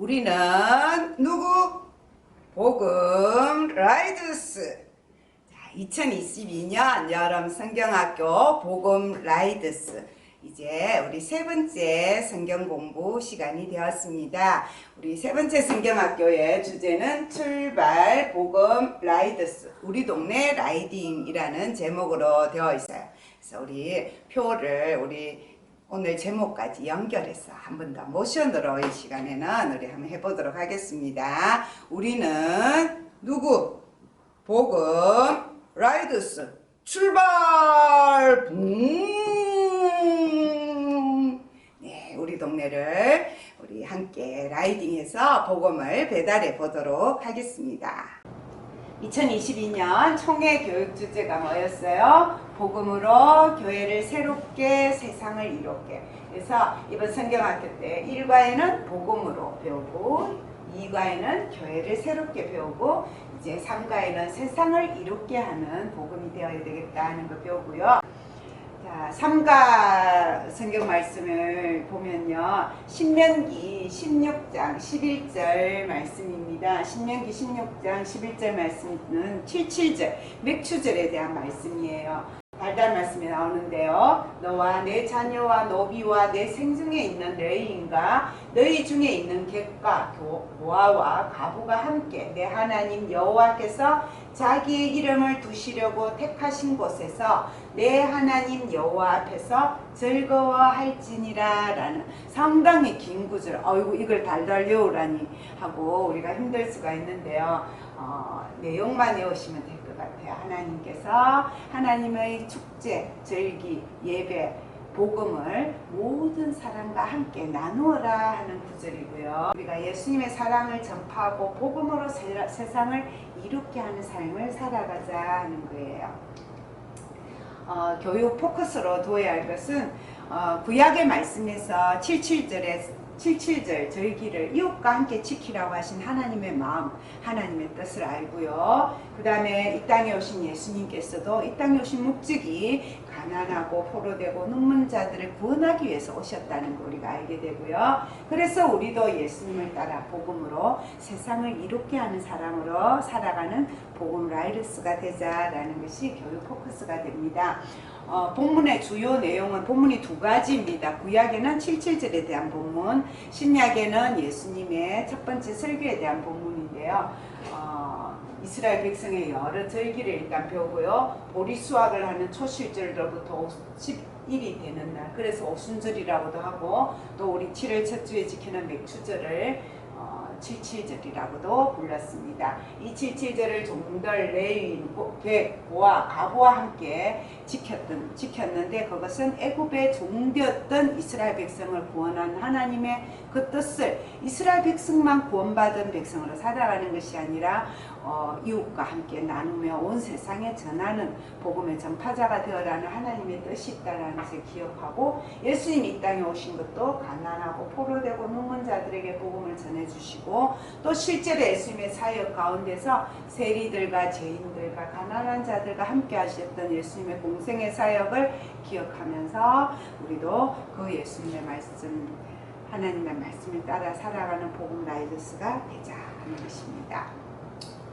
우리는 누구? 복음 라이드스. 2022년 여름 성경학교 복음 라이드스. 이제 우리 세 번째 성경 공부 시간이 되었습니다. 우리 세 번째 성경학교의 주제는 출발 복음 라이드스. 우리 동네 라이딩이라는 제목으로 되어 있어요. 그래서 우리 표를 오늘 제목까지 연결해서 한 번 더 모션으로 이 시간에는 우리 한번 해보도록 하겠습니다. 우리는 누구? 복음 라이드스. 출발! 붕! 네, 우리 동네를 우리 함께 라이딩해서 복음을 배달해 보도록 하겠습니다. 2022년 총회 교육 주제가 뭐였어요? 복음으로 교회를 새롭게 세상을 이롭게. 그래서 이번 성경학교 때 1과에는 복음으로 배우고 2과에는 교회를 새롭게 배우고 이제 3과에는 세상을 이롭게 하는 복음이 되어야 되겠다 하는 거 배우고요. 자, 3가 성경 말씀을 보면요. 신명기 16장 11절 말씀입니다. 신명기 16장 11절 말씀은 77절 맥추절에 대한 말씀이에요. 달달 말씀이 나오는데요. 너와 내 자녀와 노비와 내 생중에 있는 너희인가 너희 중에 있는 객과 고아와 가부가 함께 내 하나님 여호와께서 자기의 이름을 두시려고 택하신 곳에서 내 하나님 여호와 앞에서 즐거워할지니라 라는 상당히 긴 구절. 어이구 이걸 달달 외우라니 하고 우리가 힘들 수가 있는데요. 내용만 외우시면 될 것 같아요. 하나님께서 하나님의 축제, 절기, 예배, 복음을 모든 사람과 함께 나누어라 하는 구절이고요. 우리가 예수님의 사랑을 전파하고 복음으로 세상을 이롭게 하는 삶을 살아가자 하는 거예요. 교육 포커스로 두어야 할 것은 구약의 말씀에서 77절 절기를 이웃과 함께 지키라고 하신 하나님의 마음, 하나님의 뜻을 알고요. 그 다음에 이 땅에 오신 예수님께서도 이 땅에 오신 목적이 가난하고 포로되고 눈먼 자들을 구원하기 위해서 오셨다는 걸 우리가 알게 되고요. 그래서 우리도 예수님을 따라 복음으로 세상을 이롭게 하는 사람으로 살아가는 복음 라이더스가 되자라는 것이 교육 포커스가 됩니다. 본문의 주요 내용은 본문이 두 가지입니다. 구약에는 77절에 대한 본문, 신약에는 예수님의 첫 번째 설교에 대한 본문인데요. 이스라엘 백성의 여러 절기를 일단 배우고요. 보리 수확을 하는 초실절로부터 10일이 되는 날, 그래서 오순절이라고도 하고, 또 우리 7월 첫 주에 지키는 맥추절을 77절이라고도 불렀습니다. 이 77절을 종들, 레위인, 고아, 가부와 함께 지켰는데 그것은 애굽의 종되었던 이스라엘 백성을 구원한 하나님의 그 뜻을 이스라엘 백성만 구원받은 백성으로 살아가는 것이 아니라 이웃과 함께 나누며 온 세상에 전하는 복음의 전파자가 되어라는 하나님의 뜻이 있다는 것을 기억하고, 예수님이 이 땅에 오신 것도 가난하고 포로되고 눈먼 자들에게 복음을 전해주시고, 또 실제로 예수님의 사역 가운데서 세리들과 죄인들과 가난한 자들과 함께 하셨던 예수님의 공생의 사역을 기억하면서 우리도 그 예수님의 말씀, 하나님의 말씀을 따라 살아가는 복음 라이더스가 되자 하는 것입니다.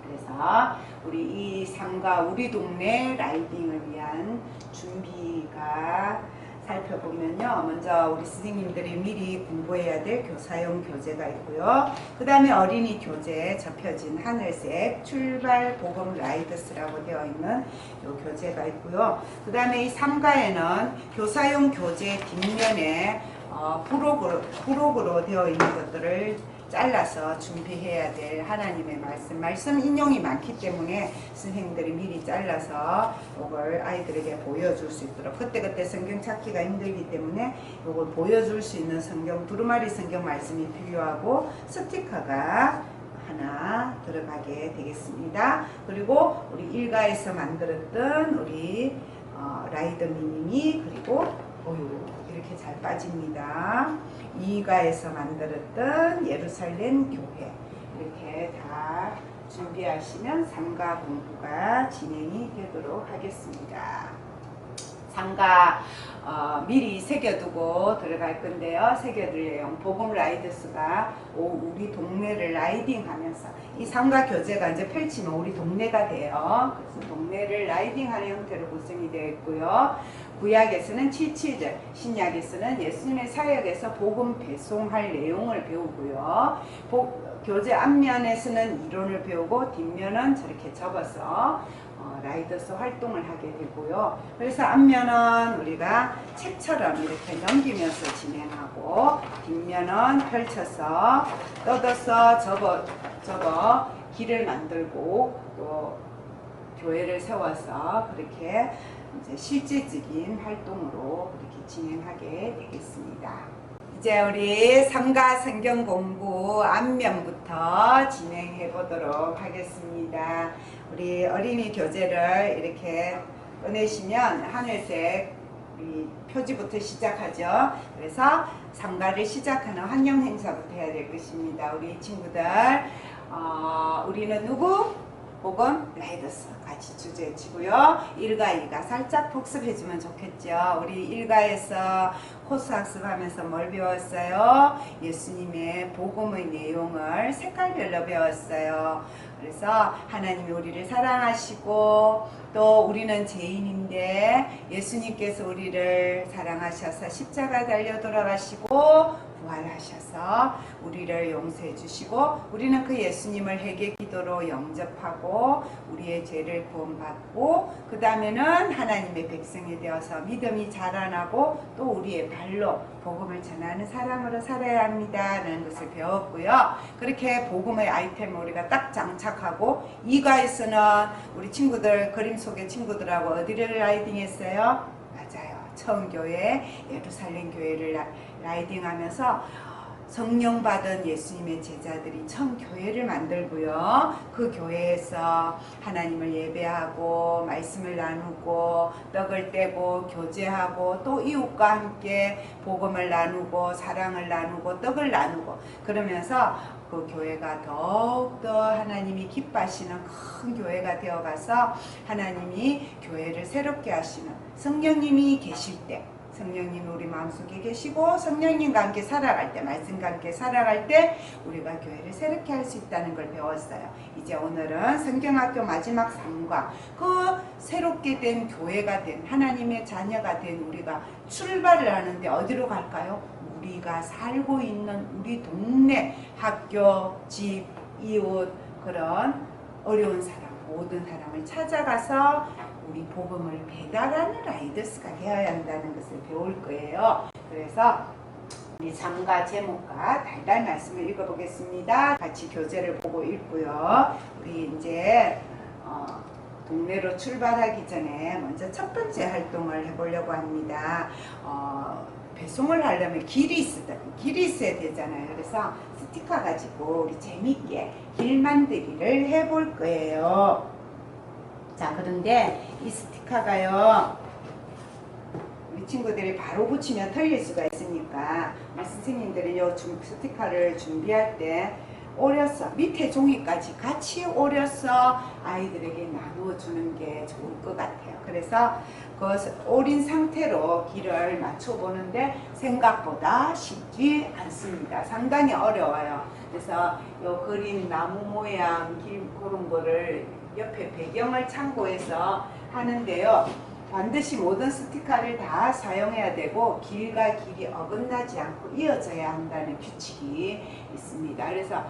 그래서 우리 이 삶과 우리 동네 라이딩을 위한 준비가 살펴보면요. 먼저 우리 선생님들이 미리 공부해야 될 교사용 교재가 있고요. 그 다음에 어린이 교재에 접혀진 하늘색 출발 복음 라이더스라고 되어 있는 이 교재가 있고요. 그 다음에 이 3과에는 교사용 교재 뒷면에 부록으로 되어 있는 것들을 잘라서 준비해야 될 하나님의 말씀 인용이 많기 때문에 선생님들이 미리 잘라서 이걸 아이들에게 보여줄 수 있도록, 그때그때 성경 찾기가 힘들기 때문에 이걸 보여줄 수 있는 성경, 두루마리 성경 말씀이 필요하고 스티커가 하나 들어가게 되겠습니다. 그리고 우리 일가에서 만들었던 우리 라이더 미니미, 그리고 이렇게 잘 빠집니다. 2가에서 만들었던 예루살렘 교회, 이렇게 다 준비하시면 3가 공부가 진행이 되도록 하겠습니다. 상가 미리 새겨두고 들어갈 건데요. 새겨둘 내용. 복음 라이더스가 우리 동네를 라이딩하면서 이 상가 교재가 이제 펼치면 우리 동네가 돼요. 그래서 동네를 라이딩하는 형태로 구성이 되어 있고요. 구약에서는 77절, 신약에서는 예수님의 사역에서 복음 배송할 내용을 배우고요. 교재 앞면에서는 이론을 배우고 뒷면은 저렇게 접어서 라이더스 활동을 하게 되고요. 그래서 앞면은 우리가 책처럼 이렇게 넘기면서 진행하고 뒷면은 펼쳐서 뜯어서 접어 길을 만들고 또 교회를 세워서 그렇게 이제 실제적인 활동으로 그렇게 진행하게 되겠습니다. 이제 우리 상가 성경 공부 앞면부터 진행해 보도록 하겠습니다. 우리 어린이 교재를 이렇게 꺼내시면 하늘색 우리 표지부터 시작하죠. 그래서 상가를 시작하는 환영 행사부터 해야 될 것입니다. 우리 친구들, 우리는 누구? 복음 라이더스 같이 주제 치고요. 1과 2가 살짝 복습해주면 좋겠죠. 우리 1과에서 코스 학습하면서 뭘 배웠어요? 예수님의 복음의 내용을 색깔별로 배웠어요. 그래서 하나님이 우리를 사랑하시고 또 우리는 죄인인데 예수님께서 우리를 사랑하셔서 십자가 달려 돌아가시고 부활하셔서 우리를 용서해 주시고 우리는 그 예수님을 회개 기도로 영접하고 우리의 죄를 구원받고 그 다음에는 하나님의 백성이 되어서 믿음이 자라나고 또 우리의 발로 복음을 전하는 사람으로 살아야 합니다 라는 것을 배웠고요. 그렇게 복음의 아이템을 우리가 딱 장착하고 2과에서는 우리 친구들 그림 속의 친구들하고 어디를 라이딩했어요? 맞아요. 처음 교회 예루살렘 교회를 라이딩하면서 성령 받은 예수님의 제자들이 처음 교회를 만들고요. 그 교회에서 하나님을 예배하고 말씀을 나누고 떡을 떼고 교제하고 또 이웃과 함께 복음을 나누고 사랑을 나누고 떡을 나누고 그러면서 그 교회가 더욱더 하나님이 기뻐하시는 큰 교회가 되어가서 하나님이 교회를 새롭게 하시는 성령님이 계실 때 성령님 우리 마음속에 계시고 성령님과 함께 살아갈 때 말씀과 함께 살아갈 때 우리가 교회를 새롭게 할 수 있다는 걸 배웠어요. 이제 오늘은 성경학교 마지막 3과 그 새롭게 된 교회가 된 하나님의 자녀가 된 우리가 출발을 하는데 어디로 갈까요? 우리가 살고 있는 우리 동네 학교, 집, 이웃 그런 어려운 사람 모든 사람을 찾아가서 우리 복음을 배달하는 라이더스가 되어야 한다는 것을 배울 거예요. 그래서 우리 3과 제목과 달달 말씀을 읽어보겠습니다. 같이 교재를 보고 읽고요. 우리 이제 동네로 출발하기 전에 먼저 첫 번째 활동을 해보려고 합니다. 배송을 하려면 길이 있어야 되잖아요. 그래서 스티커 가지고 우리 재밌게 길 만들기를 해볼 거예요. 자, 그런데 이 스티커가요, 우리 친구들이 바로 붙이면 털릴 수가 있으니까 우리 선생님들이 이 스티커를 준비할 때 오려서 밑에 종이까지 같이 오려서 아이들에게 나누어 주는 게 좋을 것 같아요. 그래서 그 오린 상태로 길을 맞춰 보는데 생각보다 쉽지 않습니다. 상당히 어려워요. 그래서 요 그린 나무 모양 길 그런 거를 옆에 배경을 참고해서 하는데요. 반드시 모든 스티커를 다 사용해야 되고 길과 길이 어긋나지 않고 이어져야 한다는 규칙이 있습니다. 그래서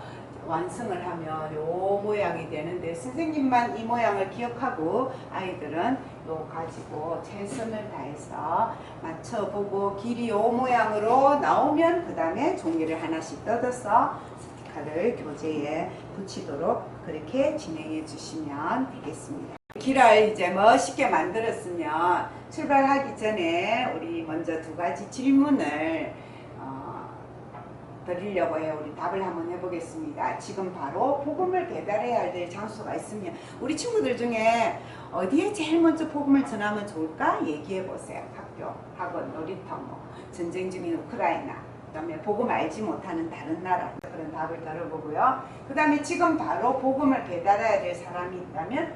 완성을 하면 요 모양이 되는데 선생님만 이 모양을 기억하고 아이들은 요 가지고 최선을 다해서 맞춰보고 길이 요 모양으로 나오면 그 다음에 종이를 하나씩 뜯어서 스티커를 교재에 붙이도록 그렇게 진행해 주시면 되겠습니다. 길을 이제 멋있게 만들었으면 출발하기 전에 우리 먼저 2가지 질문을 드리려고 해요. 우리 답을 한번 해보겠습니다. 지금 바로 복음을 배달해야 될 장소가 있으면 우리 친구들 중에 어디에 제일 먼저 복음을 전하면 좋을까? 얘기해 보세요. 학교, 학원, 놀이터, 전쟁 중인 우크라이나, 그 다음에 복음 알지 못하는 다른 나라 그런 답을 들어보고요. 그 다음에 지금 바로 복음을 배달해야 될 사람이 있다면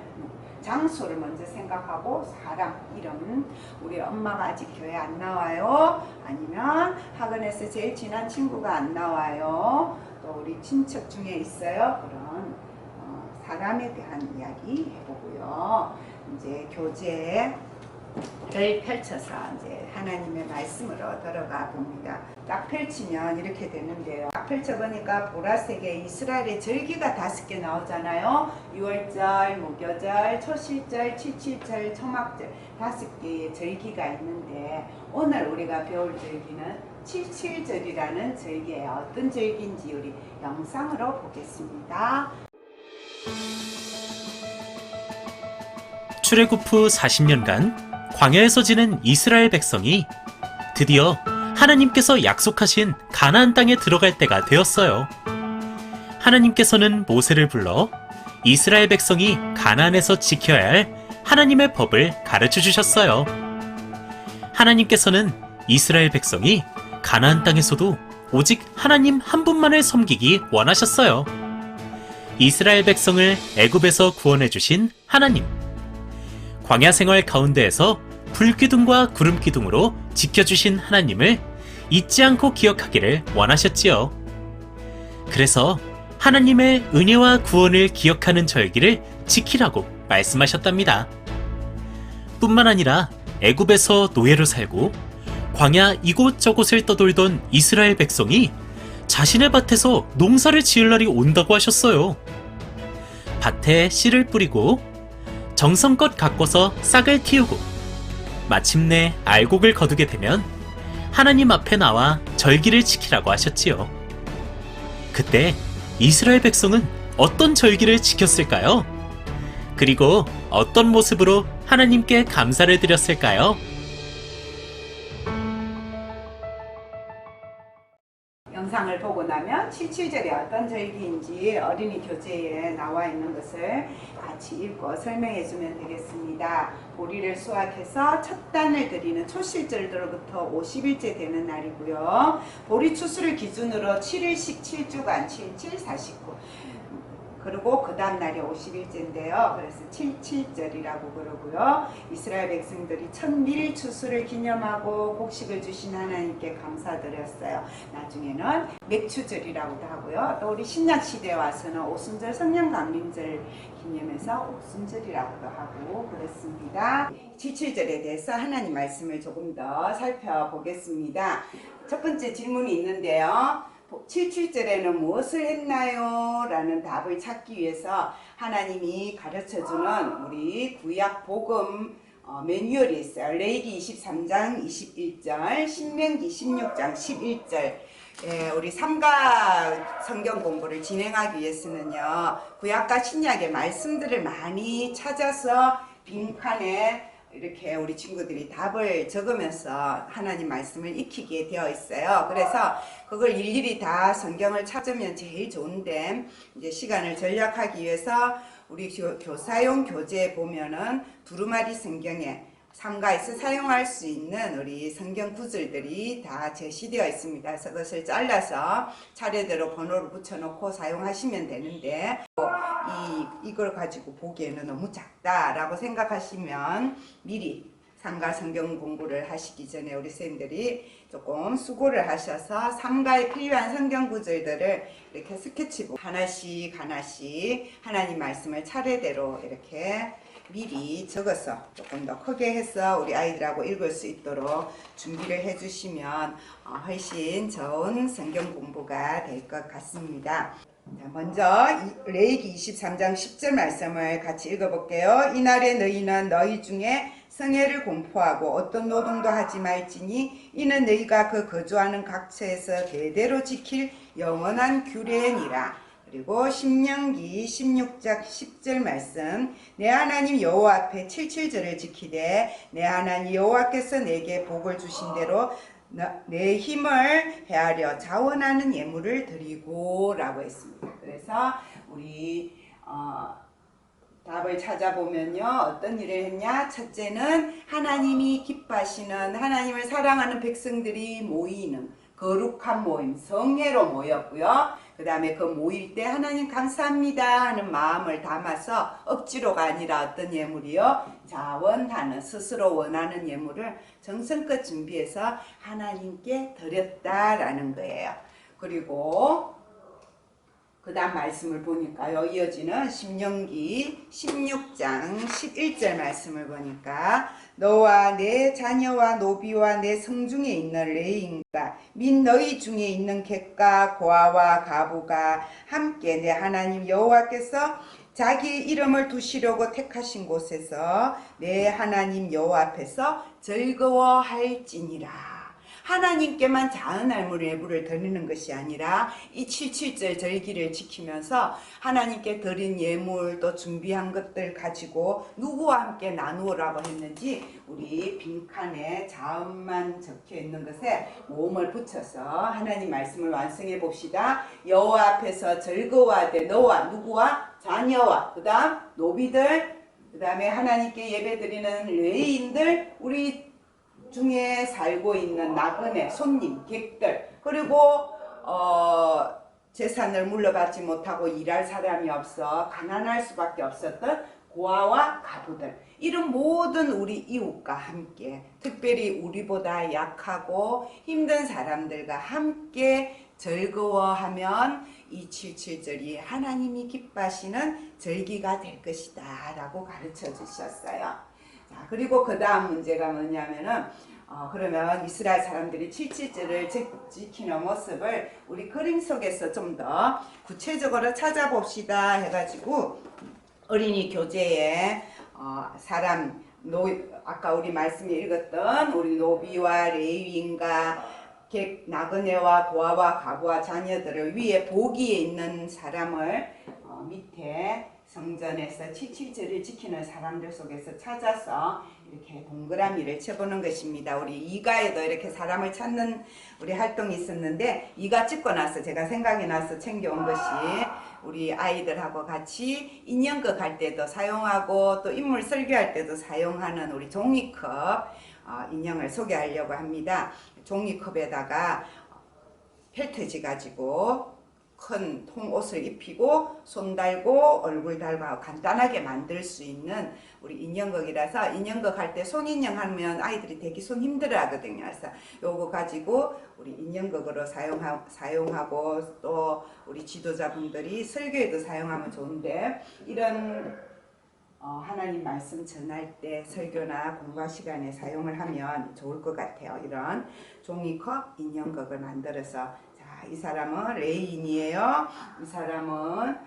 장소를 먼저 생각하고 사람, 이름, 우리 엄마가 아직 교회 안 나와요, 아니면 학원에서 제일 친한 친구가 안 나와요, 또 우리 친척 중에 있어요. 그런 사람에 대한 이야기 해보고요. 이제 교재를 펼쳐서 이제 하나님의 말씀으로 들어가 봅니다. 딱 펼치면 이렇게 되는데요. 딱 펼쳐보니까 보라색에 이스라엘의 절기가 5개 나오잖아요. 6월절, 무교절, 초실절, 칠칠절, 초막절 5개의 절기가 있는데 오늘 우리가 배울 절기는 칠칠절이라는 절기예요. 어떤 절기인지 우리 영상으로 보겠습니다. 출애굽 후 40년간 광야에서 지낸 이스라엘 백성이 드디어 하나님께서 약속하신 가나안 땅에 들어갈 때가 되었어요. 하나님께서는 모세를 불러 이스라엘 백성이 가나안에서 지켜야 할 하나님의 법을 가르쳐 주셨어요. 하나님께서는 이스라엘 백성이 가나안 땅에서도 오직 하나님 한 분만을 섬기기 원하셨어요. 이스라엘 백성을 애굽에서 구원해 주신 하나님. 광야 생활 가운데에서 불기둥과 구름기둥으로 지켜주신 하나님을 잊지 않고 기억하기를 원하셨지요. 그래서 하나님의 은혜와 구원을 기억하는 절기를 지키라고 말씀하셨답니다. 뿐만 아니라 애굽에서 노예로 살고 광야 이곳저곳을 떠돌던 이스라엘 백성이 자신의 밭에서 농사를 지을 날이 온다고 하셨어요. 밭에 씨를 뿌리고 정성껏 가꿔서 싹을 틔우고 마침내 알곡을 거두게 되면 하나님 앞에 나와 절기를 지키라고 하셨지요. 그때 이스라엘 백성은 어떤 절기를 지켰을까요? 그리고 어떤 모습으로 하나님께 감사를 드렸을까요? 영상을 보고 나면 칠칠절이 어떤 절기인지 어린이 교재에 나와 있는 것을 같이 읽고 설명해 주면 되겠습니다. 보리를 수확해서 첫 단을 드리는 초실절로부터 50일째 되는 날이고요. 보리 추수를 기준으로 7일씩 7주간 77, 49 그리고 그 다음 날이 50일째인데요. 그래서 칠칠절이라고 그러고요. 이스라엘 백성들이 첫 밀 추수를 기념하고 곡식을 주신 하나님께 감사드렸어요. 나중에는 맥추절이라고도 하고요. 또 우리 신약시대에 와서는 오순절 성령강림절 기념해서 옥순절이라고도 하고 그렇습니다. 칠칠절에 대해서 하나님 말씀을 조금 더 살펴보겠습니다. 첫 번째 질문이 있는데요. 칠칠절에는 무엇을 했나요? 라는 답을 찾기 위해서 하나님이 가르쳐주는 우리 구약 복음 매뉴얼이 있어요. 레위기 23장 21절, 신명기 16장 11절. 우리 삼가 성경 공부를 진행하기 위해서는요, 구약과 신약의 말씀들을 많이 찾아서 빈칸에 이렇게 우리 친구들이 답을 적으면서 하나님 말씀을 익히게 되어 있어요. 그래서 그걸 일일이 다 성경을 찾으면 제일 좋은데, 이제 시간을 절약하기 위해서 우리 교사용 교재에 보면은 두루마리 성경에 삼가에서 사용할 수 있는 우리 성경 구절들이 다 제시되어 있습니다. 그래서 그것을 잘라서 차례대로 번호를 붙여놓고 사용하시면 되는데, 이걸 가지고 보기에는 너무 작다라고 생각하시면 미리 삼가 성경 공부를 하시기 전에 우리 선생님들이 조금 수고를 하셔서 삼가에 필요한 성경 구절들을 이렇게 스케치북 하나씩 하나님 말씀을 차례대로 이렇게 미리 적어서 조금 더 크게 해서 우리 아이들하고 읽을 수 있도록 준비를 해주시면 훨씬 좋은 성경 공부가 될 것 같습니다. 자, 먼저 레위기 23장 10절 말씀을 같이 읽어볼게요. 이날에 너희는 너희 중에 성회를 공포하고 어떤 노동도 하지 말지니 이는 너희가 그 거주하는 각처에서 대대로 지킬 영원한 규례니라. 그리고 신명기 16장 10절 말씀, 내 하나님 여호와 앞에 칠칠절을 지키되 내 하나님 여호와께서 내게 복을 주신 대로 내 힘을 헤아려 자원하는 예물을 드리고 라고 했습니다. 그래서 우리 답을 찾아보면요, 어떤 일을 했냐? 첫째는 하나님이 기뻐하시는, 하나님을 사랑하는 백성들이 모이는 거룩한 모임, 성회로 모였고요. 그 다음에 그 모일 때 하나님 감사합니다 하는 마음을 담아서 억지로가 아니라 어떤 예물이요? 자원하는, 스스로 원하는 예물을 정성껏 준비해서 하나님께 드렸다라는 거예요. 그리고 그 다음 말씀을 보니까요, 이어지는 신명기 16장 11절 말씀을 보니까 너와 내 자녀와 노비와 내 성중에 있는 레인과 및 너희 중에 있는 객과 고아와 가부가 함께 내 하나님 여호와께서 자기의 이름을 두시려고 택하신 곳에서 내 하나님 여호와 앞에서 즐거워할지니라. 하나님께만 작은 알물 예물을 드리는 것이 아니라 이 77절 절기를 지키면서 하나님께 드린 예물 또 준비한 것들 가지고 누구와 함께 나누라고 했는지 우리 빈칸에 자음만 적혀 있는 것에 모음을 붙여서 하나님 말씀을 완성해 봅시다. 여호와 앞에서 즐거워하되 너와 누구와? 자녀와 그 다음 노비들 그 다음에 하나님께 예배드리는 레위인들 우리 중에 살고 있는 나그네, 손님, 객들 그리고 재산을 물러받지 못하고 일할 사람이 없어 가난할 수밖에 없었던 고아와 가부들 이런 모든 우리 이웃과 함께 특별히 우리보다 약하고 힘든 사람들과 함께 즐거워하면 이 77절이 하나님이 기뻐하시는 절기가 될 것이다 라고 가르쳐 주셨어요. 자, 그리고 그 다음 문제가 뭐냐면은 그러면 이스라엘 사람들이 77절을 지키는 모습을 우리 그림 속에서 좀 더 구체적으로 찾아봅시다 해가지고 어린이 교재에 아까 우리 말씀에 읽었던 우리 노비와 레위인과 객 나그네와 고아와 가부와 자녀들을 위에 보기에 있는 사람을 밑에 성전에서 77절을 지키는 사람들 속에서 찾아서 이렇게 동그라미를 쳐보는 것입니다. 우리 이가에도 이렇게 사람을 찾는 우리 활동이 있었는데 이가 찍고 나서 제가 생각이 나서 챙겨온 것이 우리 아이들하고 같이 인형극 할 때도 사용하고 또 인물 설교할 때도 사용하는 우리 종이컵 인형을 소개하려고 합니다. 종이컵에다가 펠트지 가지고 큰 통옷을 입히고 손 달고 얼굴 달고 간단하게 만들 수 있는 우리 인형극이라서 인형극 할 때 손인형 하면 아이들이 되게 손 힘들어 하거든요. 그래서 요거 가지고 우리 인형극으로 사용하고 또 우리 지도자분들이 설교에도 사용하면 좋은데 이런 하나님 말씀 전할 때 설교나 공부 시간에 사용을 하면 좋을 것 같아요. 이런 종이컵 인형극을 만들어서 이 사람은 레인이에요. 이 사람은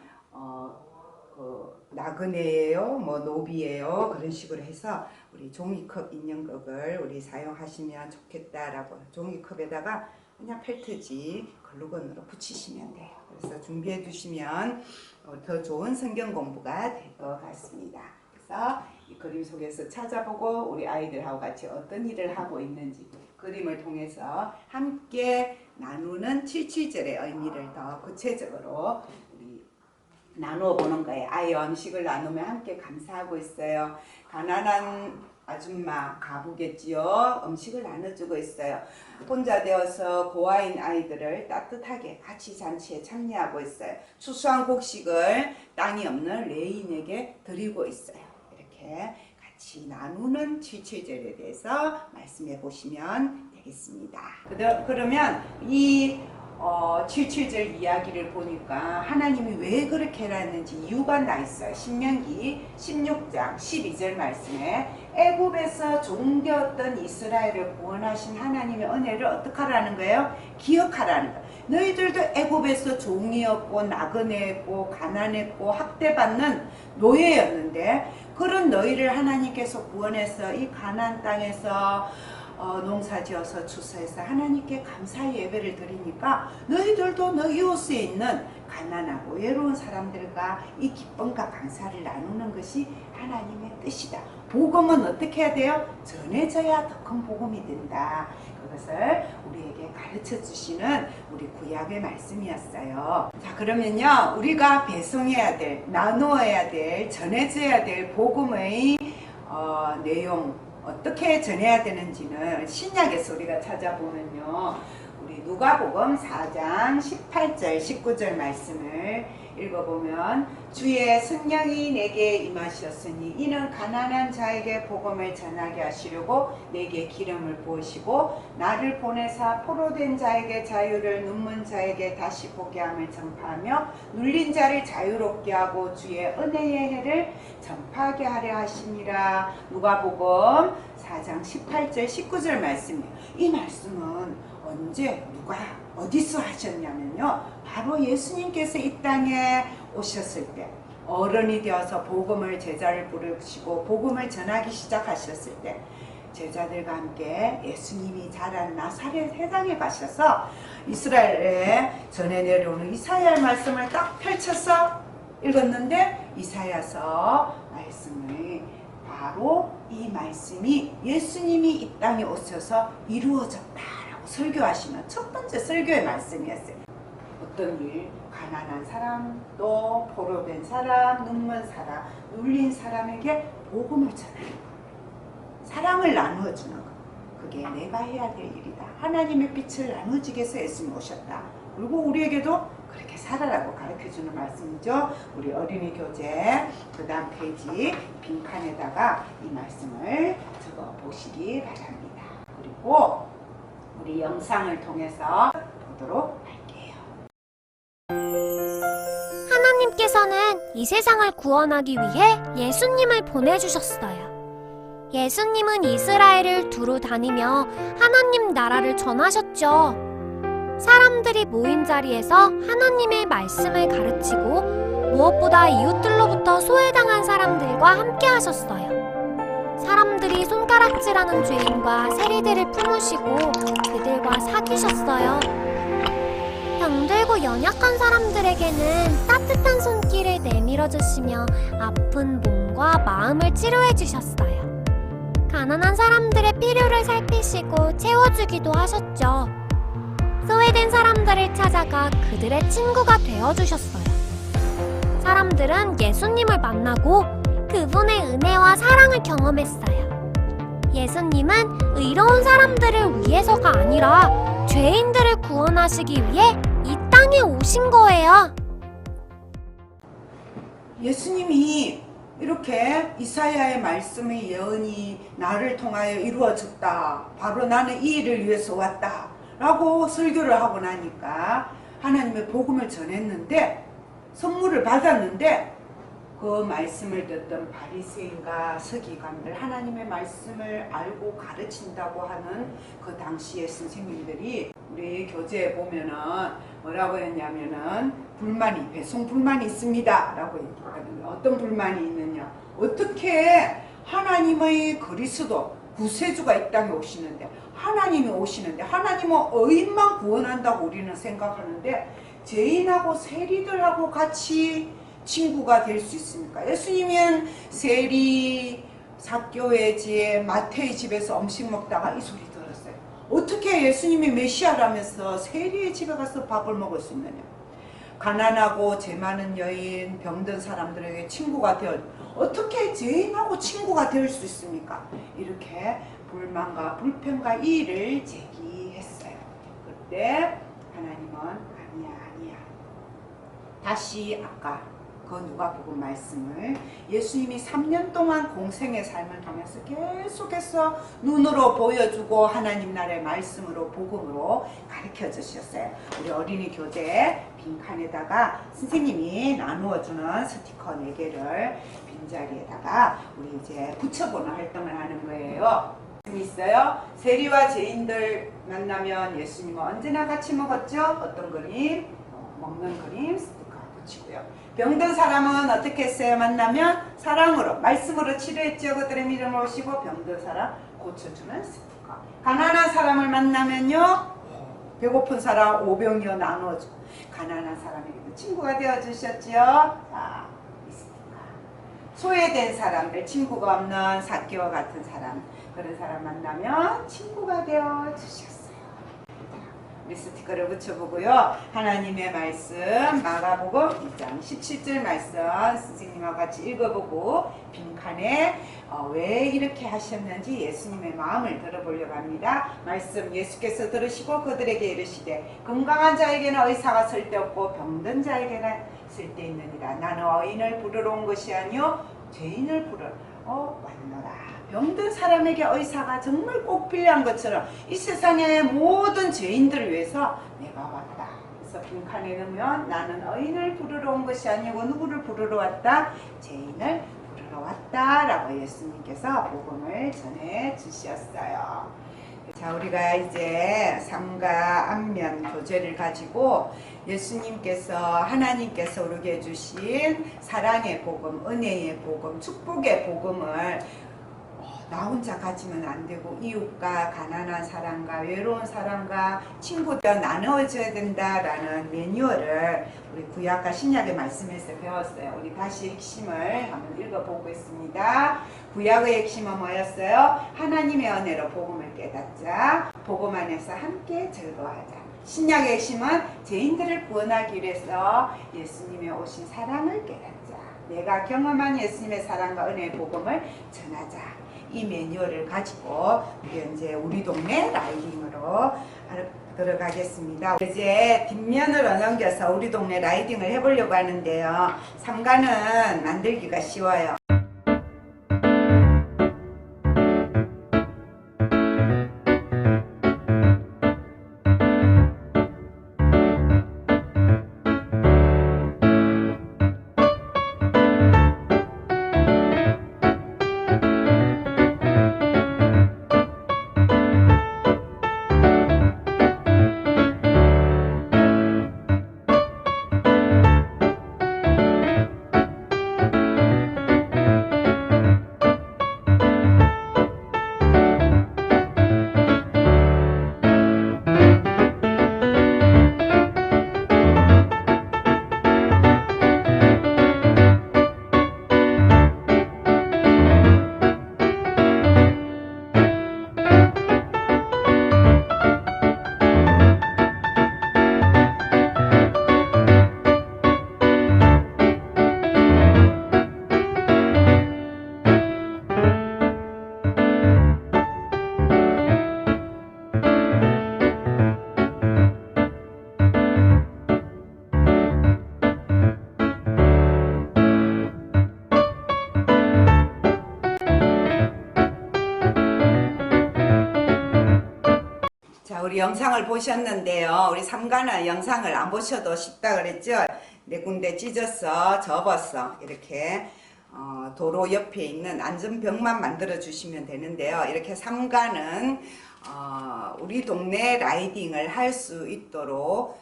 나그네예요. 뭐 노비예요. 그런 식으로 해서 우리 종이컵 인형극을 우리 사용하시면 좋겠다라고 종이컵에다가 그냥 펠트지 글루건으로 붙이시면 돼요. 그래서 준비해 두시면 더 좋은 성경 공부가 될 것 같습니다. 그래서 이 그림 속에서 찾아보고 우리 아이들하고 같이 어떤 일을 하고 있는지 그림을 통해서 함께 나누는 77절의 의미를 더 구체적으로 우리 나누어 보는 거예요. 아이와 음식을 나누며 함께 감사하고 있어요. 가난한 아줌마 가부겠지요. 음식을 나눠주고 있어요. 혼자 되어서 고아인 아이들을 따뜻하게 같이 잔치에 참여하고 있어요. 추수한 곡식을 땅이 없는 레인에게 드리고 있어요. 이렇게 같이 나누는 77절에 대해서 말씀해 보시면 되겠습니다. 그러면 이 77절 이야기를 보니까 하나님이 왜 그렇게 해놨는지 이유가 나 있어요. 신명기 16장 12절 말씀에 애굽에서 종되었던 이스라엘을 구원하신 하나님의 은혜를 어떻게 하라는 거예요? 기억하라는 거예요. 너희들도 애굽에서 종이었고 나그네였고 가난했고 학대받는 노예였는데 그런 너희를 하나님께서 구원해서 이 가나안 땅에서 농사지어서 추수해서 하나님께 감사의 예배를 드리니까 너희들도 너 이웃에 있는 가난하고 외로운 사람들과 이 기쁨과 감사를 나누는 것이 하나님의 뜻이다. 복음은 어떻게 해야 돼요? 전해져야 더 큰 복음이 된다. 그것을 우리에게 가르쳐 주시는 우리 구약의 말씀이었어요. 자, 그러면요, 우리가 배송해야 될, 나누어야 될, 전해져야 될 복음의 내용 어떻게 전해야 되는지는 신약에서 우리가 찾아보면요, 우리 우리 누가복음 4장 18절 19절 말씀을 읽어보면 주의 성령이 내게 임하셨으니 이는 가난한 자에게 복음을 전하게 하시려고 내게 기름을 부으시고 나를 보내사 포로된 자에게 자유를 눈먼 자에게 다시 보게 함을 전파하며 눌린 자를 자유롭게 하고 주의 은혜의 해를 전파하게 하려 하심이라. 누가복음 4장 18절 19절 말씀이에요. 이 말씀은 언제 누가 어디서 하셨냐면요, 바로 예수님께서 이 땅에 오셨을 때, 어른이 되어서 복음을 제자를 부르시고 복음을 전하기 시작하셨을 때 제자들과 함께 예수님이 자란 나사렛 회당에 가셔서 이스라엘에 전해 내려오는 이사야 말씀을 딱 펼쳐서 읽었는데, 이사야서 말씀을 바로 이 말씀이 예수님이 이 땅에 오셔서 이루어졌다라고 설교하시는 첫 번째 설교의 말씀이었어요. 어떤 일, 가난한 사람, 또 포로된 사람, 눈먼 사람, 눌린 사람에게 복음을 전하는 것, 사랑을 나누어 주는 것, 그게 내가 해야 될 일이다. 하나님의 빛을 나누어주기 위해서 예수님 오셨다. 그리고 우리에게도 그렇게 살아라고 가르쳐주는 말씀이죠. 우리 어린이 교재 그 다음 페이지 빈칸에다가 이 말씀을 적어 보시기 바랍니다. 그리고 우리 영상을 통해서 보도록 할게요. 하나님께서는 이 세상을 구원하기 위해 예수님을 보내주셨어요. 예수님은 이스라엘을 두루 다니며 하나님 나라를 전하셨죠. 사람들이 모인 자리에서 하나님의 말씀을 가르치고 무엇보다 이웃들로부터 소외당한 사람들과 함께 하셨어요. 사람들이 손가락질하는 죄인과 세리들을 품으시고 그들과 사귀셨어요. 병들고 연약한 사람들에게는 따뜻한 손길을 내밀어 주시며 아픈 몸과 마음을 치료해 주셨어요. 가난한 사람들의 필요를 살피시고 채워주기도 하셨죠. 소외된 사람들을 찾아가 그들의 친구가 되어주셨어요. 사람들은 예수님을 만나고 그분의 은혜와 사랑을 경험했어요. 예수님은 의로운 사람들을 위해서가 아니라 죄인들을 구원하시기 위해 이 땅에 오신 거예요. 예수님이 이렇게 이사야의 말씀의 예언이 나를 통하여 이루어졌다. 바로 나는 이 일을 위해서 왔다. 라고 설교를 하고 나니까 하나님의 복음을 전했는데, 선물을 받았는데, 그 말씀을 듣던 바리새인과 서기관들, 하나님의 말씀을 알고 가르친다고 하는 그 당시의 선생님들이 우리 교재에 보면은 뭐라고 했냐면은 배송 불만이 있습니다 라고 얘기하거든요. 어떤 불만이 있느냐, 어떻게 하나님의 그리스도 구세주가 이 땅에 오시는데, 하나님이 오시는데 하나님은 의인만 구원한다고 우리는 생각하는데 죄인하고 세리들하고 같이 친구가 될 수 있습니까? 예수님은 세리, 삭개오의 집, 마태의 집에서 음식 먹다가 이 소리 들었어요. 어떻게 예수님이 메시아라면서 세리의 집에 가서 밥을 먹을 수 있느냐? 가난하고 죄 많은 여인, 병든 사람들에게 친구가 되어 어떻게 죄인하고 친구가 될 수 있습니까? 이렇게 불만과 불평과 이의를 제기했어요. 그때 하나님은 아니야. 다시 아까 그 누가복음 말씀을 예수님이 3년 동안 공생의 삶을 통해서 계속해서 눈으로 보여주고 하나님 나라의 말씀으로 복음으로 가르쳐 주셨어요. 우리 어린이 교재 빈칸에다가 선생님이 나누어주는 스티커 4개를 빈자리에다가 우리 이제 붙여보는 활동을 하는 거예요. 있어요. 세리와 죄인들 만나면 예수님은 언제나 같이 먹었죠. 어떤 그림? 먹는 그림 스티커 붙이고요. 병든 사람은 어떻게 했어요? 만나면 사랑으로, 말씀으로 치료했죠. 그들의 믿음을 오시고 병든 사람 고쳐주는 스티커. 가난한 사람을 만나면요, 배고픈 사람 오병이어 나눠주고, 가난한 사람에게도 친구가 되어주셨죠. 자, 이 스티커. 소외된 사람들, 친구가 없는 삭개와 같은 사람, 그런 사람 만나면 친구가 되어주셨어요. 우리 스티커를 붙여보고요. 하나님의 말씀 마가복음 2장 17절 말씀 선생님과 같이 읽어보고 빈칸에 왜 이렇게 하셨는지 예수님의 마음을 들어보려고 합니다. 말씀 예수께서 들으시고 그들에게 이르시되 건강한 자에게는 의사가 쓸데없고 병든 자에게는 쓸데있느니라. 나는 의인을 부르러 온 것이 아니요 죄인을 부르러 왔노라. 병든 사람에게 의사가 정말 꼭 필요한 것처럼 이 세상의 모든 죄인들을 위해서 내가 왔다. 그래서 빈칸에 넣으면 나는 의인을 부르러 온 것이 아니고 누구를 부르러 왔다? 죄인을 부르러 왔다 라고 예수님께서 복음을 전해 주셨어요. 자, 우리가 이제 삼가 안면 교제를 가지고 예수님께서 하나님께서 우리에게 주신 사랑의 복음, 은혜의 복음, 축복의 복음을 나 혼자 가지면 안 되고 이웃과 가난한 사람과 외로운 사람과 친구들 나누어줘야 된다라는 매뉴얼을 우리 구약과 신약의 말씀에서 배웠어요. 우리 다시 핵심을 한번 읽어보겠습니다. 구약의 핵심은 뭐였어요? 하나님의 은혜로 복음을 깨닫자. 복음 안에서 함께 즐거워하자. 신약의 핵심은 죄인들을 구원하기 위해서 예수님의 오신 사랑을 깨닫자. 내가 경험한 예수님의 사랑과 은혜의 복음을 전하자. 이 매뉴얼을 가지고 이제 우리 동네 라이딩으로 들어가겠습니다. 이제 뒷면으로 넘겨서 우리 동네 라이딩을 해보려고 하는데요. 삼가는 만들기가 쉬워요. 우리 영상을 보셨는데요. 우리 삼가는 영상을 안 보셔도 쉽다 그랬죠. 네 군데 찢어서 접어서 이렇게 도로 옆에 있는 안전벽만 만들어 주시면 되는데요. 이렇게 삼가는 우리 동네 라이딩을 할 수 있도록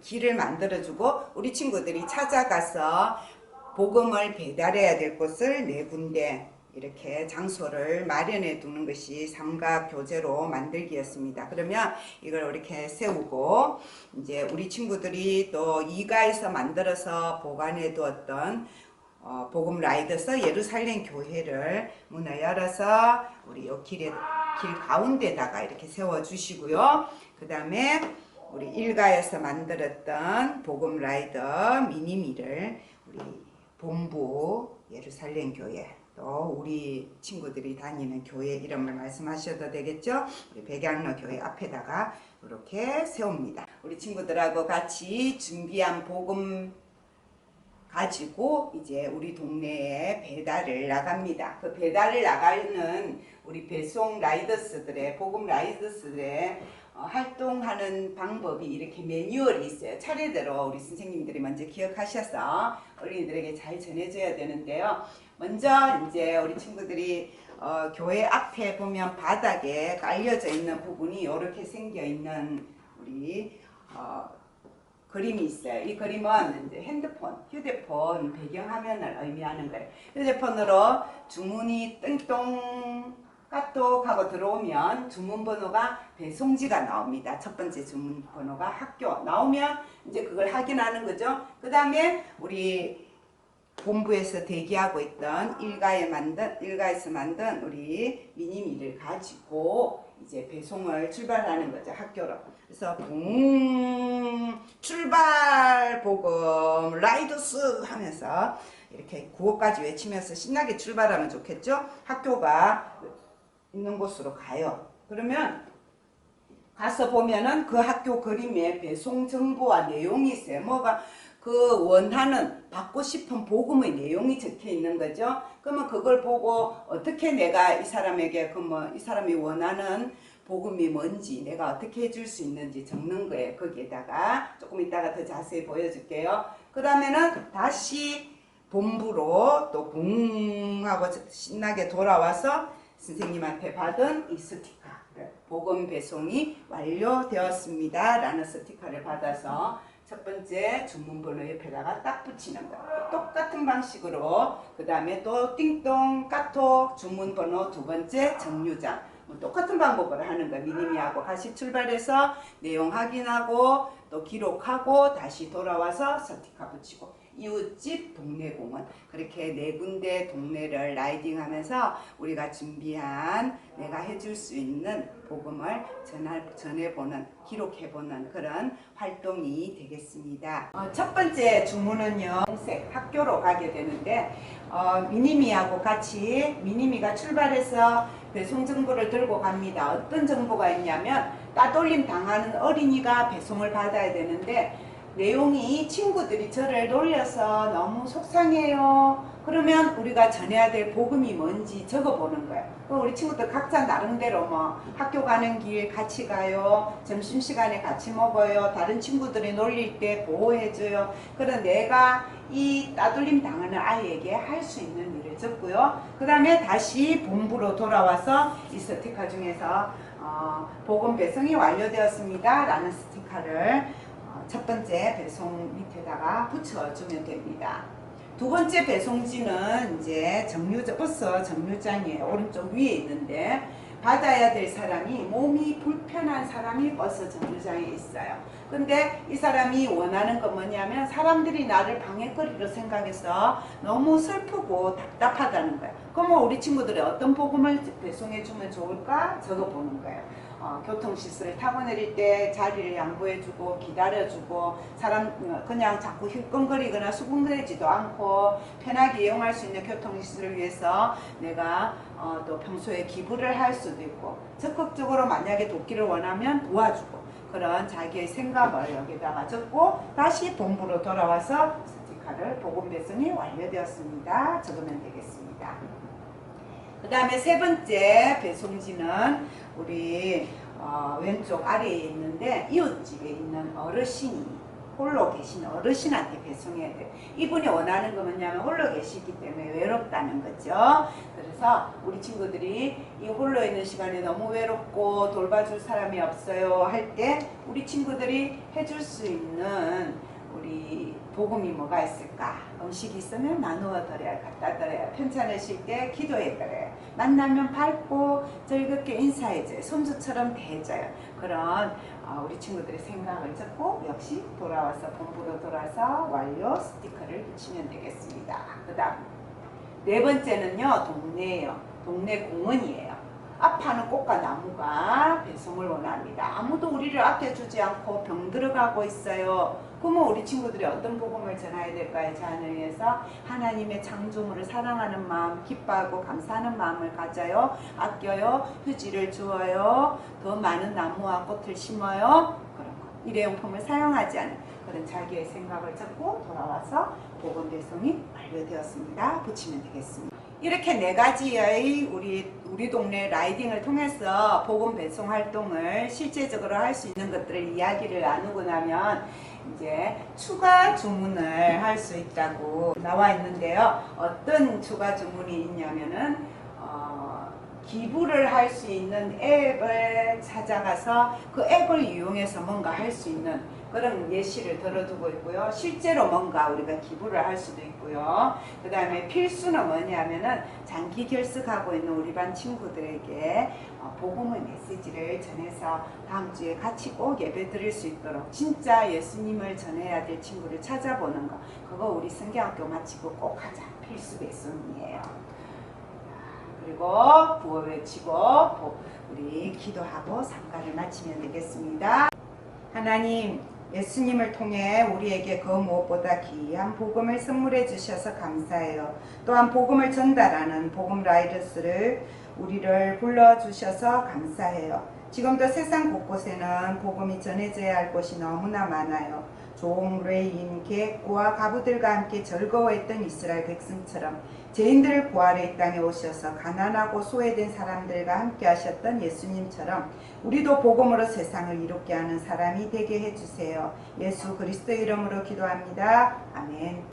길을 만들어 주고 우리 친구들이 찾아가서 복음을 배달해야 될 곳을 네 군데 이렇게 장소를 마련해 두는 것이 삼가 교재로 만들기였습니다. 그러면 이걸 이렇게 세우고 이제 우리 친구들이 또 이가에서 만들어서 보관해 두었던 복음 라이더스 예루살렘 교회를 문을 열어서 우리 요 길 가운데다가 이렇게 세워 주시고요. 그 다음에 우리 일가에서 만들었던 복음 라이더 미니미를 우리 본부 예루살렘 교회 또 우리 친구들이 다니는 교회 이름을 말씀하셔도 되겠죠. 우리 백양로 교회 앞에다가 이렇게 세웁니다. 우리 친구들하고 같이 준비한 복음 가지고 이제 우리 동네에 배달을 나갑니다. 그 배달을 나가는 우리 배송 라이더스들의 복음 라이더스들의 활동하는 방법이 이렇게 매뉴얼이 있어요. 차례대로 우리 선생님들이 먼저 기억하셔서 어린이들에게 잘 전해줘야 되는데요. 먼저 이제 우리 친구들이 교회 앞에 보면 바닥에 깔려져 있는 부분이 이렇게 생겨 있는 우리 그림이 있어요. 이 그림은 이제 휴대폰 배경화면을 의미하는 거예요. 휴대폰으로 주문이 띵동 까똑 하고 들어오면 주문번호가 배송지가 나옵니다. 첫 번째 주문번호가 학교 나오면 이제 그걸 확인하는 거죠. 그 다음에 우리 본부에서 대기하고 있던 일가에서 만든 우리 미니미를 가지고 이제 배송을 출발하는 거죠. 학교로. 그래서 출발 복음 라이더스 하면서 이렇게 구호까지 외치면서 신나게 출발하면 좋겠죠. 학교가 있는 곳으로 가요. 그러면 가서 보면은 그 학교 그림에 배송 정보와 내용이 있어요. 뭐가 그 원하는 받고 싶은 복음의 내용이 적혀 있는 거죠. 그러면 그걸 보고 어떻게 내가 이 사람에게 이 사람이 원하는 복음이 뭔지 내가 어떻게 해줄 수 있는지 적는 거예요. 거기에다가 조금 이따가 더 자세히 보여줄게요. 그 다음에는 다시 본부로 또 붕 하고 신나게 돌아와서 선생님한테 받은 이 스티커, 복음 배송이 완료되었습니다 라는 스티커를 받아서 첫 번째 주문번호 옆에다가 딱 붙이는 거예요. 똑같은 방식으로 그 다음에 또 띵동 카톡 주문번호 두 번째 정류장 똑같은 방법으로 하는 거예요. 미니미하고 같이 출발해서 내용 확인하고 또 기록하고 다시 돌아와서 스티커 붙이고 이웃집 동네공원 그렇게 네 군데 동네를 라이딩하면서 우리가 준비한 내가 해줄 수 있는 복음을 전해보는 기록해보는 그런 활동이 되겠습니다. 첫 번째 주문은요 학교로 가게 되는데 미니미하고 같이 미니미가 출발해서 배송 정보를 들고 갑니다. 어떤 정보가 있냐면 따돌림 당하는 어린이가 배송을 받아야 되는데 내용이 친구들이 저를 놀려서 너무 속상해요. 그러면 우리가 전해야 될 복음이 뭔지 적어보는 거예요. 우리 친구들 각자 나름대로 학교 가는 길 같이 가요. 점심시간에 같이 먹어요. 다른 친구들이 놀릴 때 보호해줘요. 그런 내가 이 따돌림 당하는 아이에게 할 수 있는 일을 적고요. 그 다음에 다시 본부로 돌아와서 이 스티커 중에서 복음 배송이 완료되었습니다 라는 스티커를 첫 번째 배송 밑에다가 붙여주면 됩니다. 두 번째 배송지는 이제 버스 정류장이에요. 오른쪽 위에 있는데 받아야 될 사람이 몸이 불편한 사람이 버스 정류장에 있어요. 근데 이 사람이 원하는 건 뭐냐면 사람들이 나를 방해거리로 생각해서 너무 슬프고 답답하다는 거예요. 그러면 우리 친구들이 어떤 복음을 배송해 주면 좋을까 적어보는 거예요. 교통시설을 타고 내릴 때 자리를 양보해주고 기다려주고 그냥 자꾸 힐끔거리거나 수군거리지도 않고 편하게 이용할 수 있는 교통시설을 위해서 내가 또 평소에 기부를 할 수도 있고 적극적으로 만약에 돕기를 원하면 도와주고 그런 자기의 생각을 여기다가 적고 다시 본부로 돌아와서 스티커를 복음 배송이 완료되었습니다 적으면 되겠습니다. 그 다음에 세 번째 배송지는 우리 왼쪽 아래에 있는데 이웃집에 있는 어르신이 홀로 계신 어르신한테 배송해야 돼요. 이분이 원하는 건 뭐냐면 홀로 계시기 때문에 외롭다는 거죠. 그래서 우리 친구들이 이 홀로 있는 시간에 너무 외롭고 돌봐줄 사람이 없어요 할 때 우리 친구들이 해줄 수 있는 우리 복음이 뭐가 있을까? 음식이 있으면 나누어 드려요. 갖다 드려요. 편찮으실 때 기도해 드려요. 만나면 밝고 즐겁게 인사해줘요. 손주처럼 대해줘요. 그런 우리 친구들의 생각을 적고 역시 돌아와서 본부로 돌아서 완료 스티커를 붙이면 되겠습니다. 그 다음 네 번째는요. 동네예요. 동네 공원이에요. 앞하는 꽃과 나무가 배송을 원합니다. 아무도 우리를 아껴주지 않고 병들어가고 있어요. 그러면 우리 친구들이 어떤 복음을 전해야 될까요? 자연을 위해서 하나님의 창조물을 사랑하는 마음, 기뻐하고 감사하는 마음을 가져요. 아껴요. 휴지를 주어요. 더 많은 나무와 꽃을 심어요. 그런 거. 일회용품을 사용하지 않은 그런 자기의 생각을 적고 돌아와서 복음 배송이 완료되었습니다. 붙이면 되겠습니다. 이렇게 네 가지의 우리 동네 라이딩을 통해서 복음 배송 활동을 실제적으로 할 수 있는 것들을 이야기를 나누고 나면 이제 추가 주문을 할 수 있다고 나와 있는데요. 어떤 추가 주문이 있냐면은 기부를 할 수 있는 앱을 찾아가서 그 앱을 이용해서 뭔가 할 수 있는 그런 예시를 들어두고 있고요. 실제로 뭔가 우리가 기부를 할 수도 있고요. 그 다음에 필수는 뭐냐면은 장기 결석하고 있는 우리 반 친구들에게 복음의 메시지를 전해서 다음 주에 같이 꼭 예배 드릴 수 있도록 진짜 예수님을 전해야 될 친구를 찾아보는 거. 그거 우리 성경학교 마치고 꼭 하자. 필수 배송이에요. 그리고 구호 외치고 우리 기도하고 상가를 마치면 되겠습니다. 하나님, 예수님을 통해 우리에게 그 무엇보다 귀한 복음을 선물해 주셔서 감사해요. 또한 복음을 전달하는 복음 라이더스를 우리를 불러주셔서 감사해요. 지금도 세상 곳곳에는 복음이 전해져야 할 곳이 너무나 많아요. 종, 레인, 객과 가부들과 함께 즐거워했던 이스라엘 백성처럼 죄인들을 구하러 이 땅에 오셔서 가난하고 소외된 사람들과 함께 하셨던 예수님처럼 우리도 복음으로 세상을 이롭게 하는 사람이 되게 해주세요. 예수 그리스도 이름으로 기도합니다. 아멘.